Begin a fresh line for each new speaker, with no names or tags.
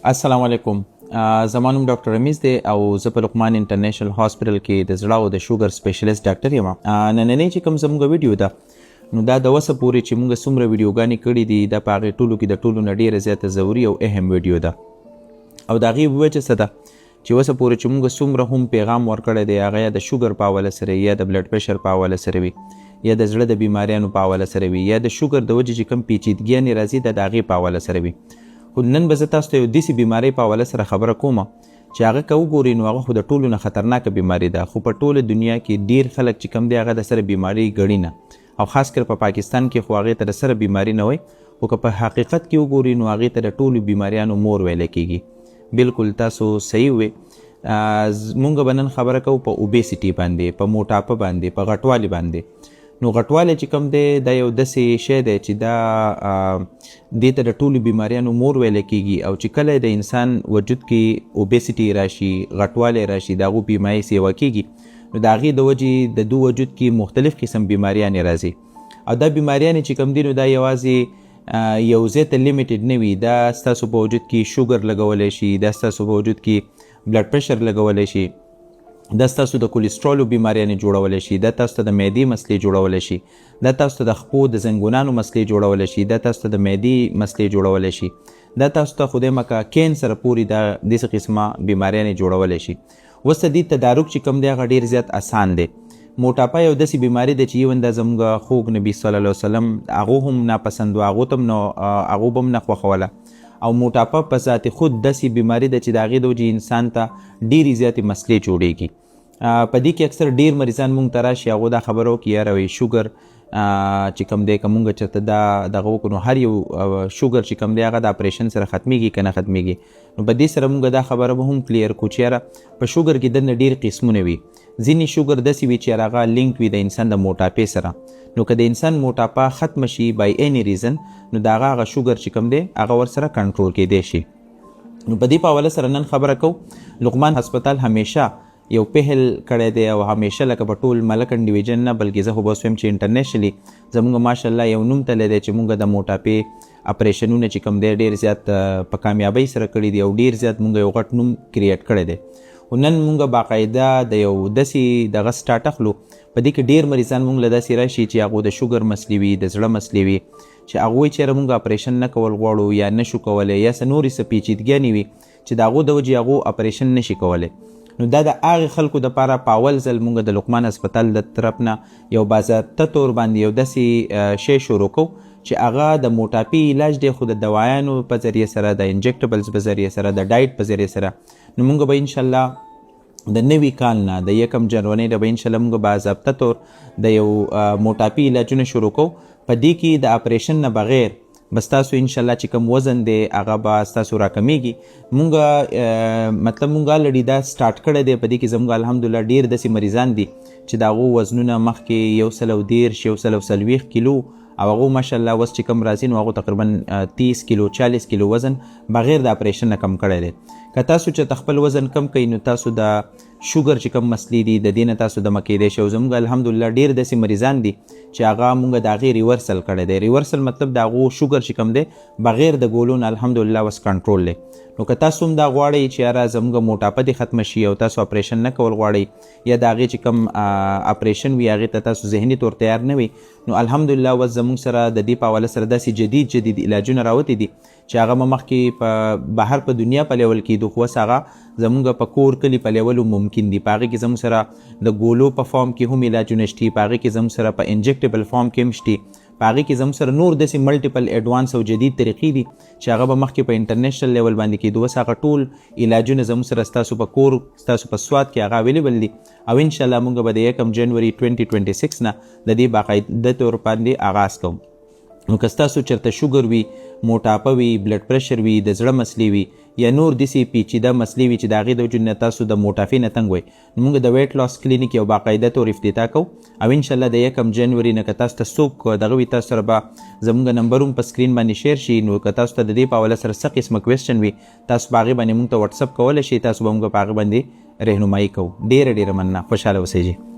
السلام علیکم. زما نوم ډاکټر رمیز دی او زه په لقمان انټرنیشنل هاسپټل کې د زړه او د شوګر سپیشلیست ډاکټر یم. نننۍ چې کوم زموږ ویډیو ده نو دا د وسه پورې چې موږ څومره ویډیوګانې کړي دي دا په هغې ټولو کې د ټولو نه ډېره زیاته ضروري او اهم ویډیو ده او د هغې وجه څه ده چې وسه پورې چې موږ څومره هم پیغام ورکړی دی هغه یا د شوګر په حواله سره یا د بلډ پریشر په حواله سره وي یا د زړه د بیماریانو په حواله سره وي یا د شوګر د وجې چې کوم پیچیدګیانې راځي د هغې په حواله سره وي. خو نن به زه تاسو ته یو داسې بیمارۍ په حواله سره خبره کوم چې هغه که وګورئ نو هغه خو د ټولو نه خطرناکه بیماري ده، خو په ټوله دنیا کې ډیر خلک چې کم دی هغه د سره بیماري ګڼي نه، او خاص کر په پاکستان کې خو هغې ته د سره بیماري نه وایي، خو که په حقیقت کې وګورئ نو هغې ته د ټولو بیماریانو مور ویلی کېږي. بالکل تاسو صحیح وی. مونږ به نن خبره کوو په اوبیسیټي باندې، په موټاپه باندې، په غټوالي باندې. نو غټوالی چې کوم دی دا یو داسې شی دی چې دا دې ته د ټولو بیماریانو مور ویلی کېږي، او چې کله د انسان وجود کې اوبیسیټي راشي، غټوالی راشي، د هغو بیمارۍ سیوا کېږي نو د هغې د وجې د دو وجود کې مختلف قسم بیماریانې راځي، او دا بیماریانې چې کوم دي نو دا یوازې یو ځای ته لیمیټډ نه وي، دا ستاسو په وجود کې شوګر لګولی شي، دا ستاسو په وجود کې بلډ پریشر لګولی شي، دا تاسو د کولیسټرولو بیماریانې جوړولی شي، دا تاسو ته د معدې مسلې جوړولی شي، دا تاسو ته د خپو د زنګونانو مسلې جوړولی شي، دا تاسو ته د معدې مسلې جوړولی شي، دا تاسو ته خدای مکه کینسر پورې دا داسې قسمه بیماریانې جوړولی شي. اوس د دې تدارک چې کوم دی هغه ډېر زیات اسان دی. موټاپه یو داسې بیماري ده چې یو انده زموږ خوږ نبي صلی الله علیه وسلم هغو هم ناپسند و، هغو به هم نه خوښوله، او موټاپه په ذات خود داسې بیماري ده چې د هغې د وجې انسان ته ډېرې زیاتې مسلې جوړېږي. په دې کې اکثر ډېر مریضان مونږ ته راشي، هغو دا خبره وکړي یاره وایي شوګر چې کوم دی که مونږ چېرته دا دغه وکړو نو هر یو شوګر چې کوم دی هغه د اپریشن سره ختمیږي که نه ختمیږي. نو په دې سره مونږ دا خبره به هم کلیر کړو چې یاره په شوګر کې دننه ډېر قسمونه وي. ځینې شوګر داسې وي چې هغه لینک وي د انسان د موټاپې سره، نو که د انسان موټاپه ختم شي بای اینی ریزن نو د هغه شوګر چې کوم دی هغه ورسره کنټرول کیدی شي. نو په دې په حواله سره نن خبره کوو. لقمان هسپتال همیشه یو پهل کړی دی او همیشه لکه په ټول ملکن ډیویژن نه بلکې زه خو به ویم چې انټرنیشنلي زموږ ماشاءالله یو نوم تللی دی چې موږ د موټاپې اپریشنونه چې کوم دی ډېر زیات په کامیابۍ سره کړي دي او ډېر زیات موږ یو غټ نوم کریټ کړی دی. خو نن موږ باقاعده د یو داسې دغه سټارټ اخلو په دې کې ډېر مریضان موږ له داسې راشي چې هغو د شوګر مسلې وي، د زړه مسلې وي، چې هغوی چېرې موږ اپریشن نه کول غواړو یا نه شو کولی یا څه نورې څه پیچیدګیانې وي چې د هغو د وجې هغو اپریشن نه شي کولی. نو دا د هغې خلکو دپاره په اول ځل موږ د لقمان هسپتال د طرف نه یو باضابطه طور باندې یو داسې شی شروع کوو چې هغه د موټاپې علاج دی، خو د دوايانو په ذریعه سره، د انجکټبلز په ذریعه سره، د ډایټ په ذریعه سره. نو موږ به انشاءالله د نوي کال نه د 1 جنورۍ نه به انشاءالله موږ باضابطه طور د یو موټاپې علاجونه شروع کوو. په دې کې د اپریشن نه بغیر بس تاسو انشاءالله چې کوم وزن دی هغه به ستاسو راکمیږي. مونږ مطلب مونږ الریډي دا سټارټ کړی دی. په دې کې زموږ الحمدلله ډېر داسې مریضان دي چې د هغو وزنونه مخکې 130 140 کیلو او هغو ماشاءالله اوس چې کوم راځي نو هغو تقریبا 30 کیلو 40 کیلو وزن بغیر د اپریشن نه کم کړی دی. که تاسو چې خپل وزن کم کوئ نو تاسو د شوګر چې کوم مسلې دي د دې نه تاسو دمه کیدی شي. او زموږ الحمدلله ډېر داسې مریضان دي چې هغه مونږ د هغې ریورسل کړی دی. ریورسل مطلب د هغو شوګر چې کوم دی بغیر د ګولو نه الحمدلله اوس کنټرول دی. نو که تاسو هم دا غواړئ چې یاره زموږ موټاپه دې ختمه شي او تاسو اپریشن نه کول غواړئ یا د هغې چې کوم اپریشن وي هغې ته تاسو ذهني طور تیار نه وي نو الحمدلله اوس زموږ سره د دې په حواله سره داسې جدید علاجونه راوتي دي چې هغه به مخکې په بهر په دنیا په لیول کېدو، خو اوس هغه زموږ په کور کلي په لیول ممکن دي. په هغې کې زموږ سره د ګولو په فارم کې هم علاجونه شتي، په هغې کې زموږ سره په انجکټبل فارم کې هم شتي، په هغې کې زموږ سره نور داسې ملټیپل ایډوانس او جدید طریقې دي چې هغه به مخکې په انټرنیشنل لیول باندې کېدو. اوس هغه ټول علاجونه زموږ سره ستاسو په کور، ستاسو په سواد کې هغه اویلیبل دي، او انشاءالله موږ به د 1 جنوري 2026 نه د دې باقاعده طور باندې آغاز کوو. نو که ستاسو چېرته شوګر وي، موټاپه وي، بلډ پریشر وي، د زړه مسلې وي یا نور داسې پیچیده مسلې وي چې د هغې د وجود نه تاسو د موټافې نه تنګ وئ نو موږ د ویټ لاس کلینیک یو باقاعده طور افتتاح کوو. او انشاءالله د 1 جنوري نه که تاسو ته څوک دغه وي تاسو سره به زموږ نمبر هم په سکرین باندې شیر شي. نو که تاسو ته د دې په حواله سره څه قسمه کوېسچن وي تاسو په هغې باندې موږ ته وټساپ کولی شئ، تاسو به موږ په هغه باندې رهنمایي کوو. ډېره مننه، خوشحاله اوسئ.